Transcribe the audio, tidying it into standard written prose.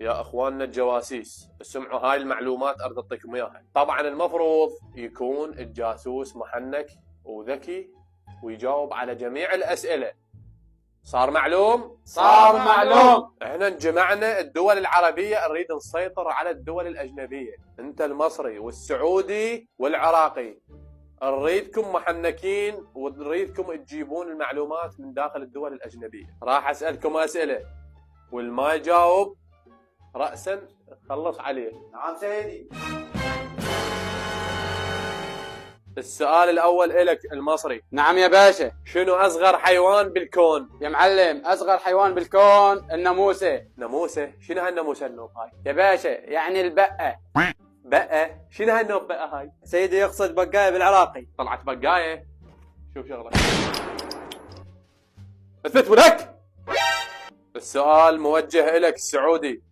يا اخواننا الجواسيس، اسمعوا هاي المعلومات اريد اعطيكم اياها. طبعا المفروض يكون الجاسوس محنك وذكي ويجاوب على جميع الاسئله. صار معلوم؟ صار معلوم. احنا انجمعنا الدول العربيه نريد نسيطر على الدول الاجنبيه، انت المصري والسعودي والعراقي، نريدكم محنكين ونريدكم تجيبون المعلومات من داخل الدول الاجنبيه. راح اسالكم اسئله والما يجاوب رأسا خلص عليه. نعم سيدي. السؤال الأول إلك المصري. نعم يا باشا. شنو أصغر حيوان بالكون؟ يا معلم، أصغر حيوان بالكون الناموسة. ناموسة؟ شنو هالناموسة النوب هاي؟ يا باشا يعني البقة. بقى؟ شنو هالنوب بقى هاي؟ سيدي يقصد بقاية بالعراقي. طلعت بقاية؟ شوف شغلك. اثبت ولك. السؤال موجه إلك السعودي.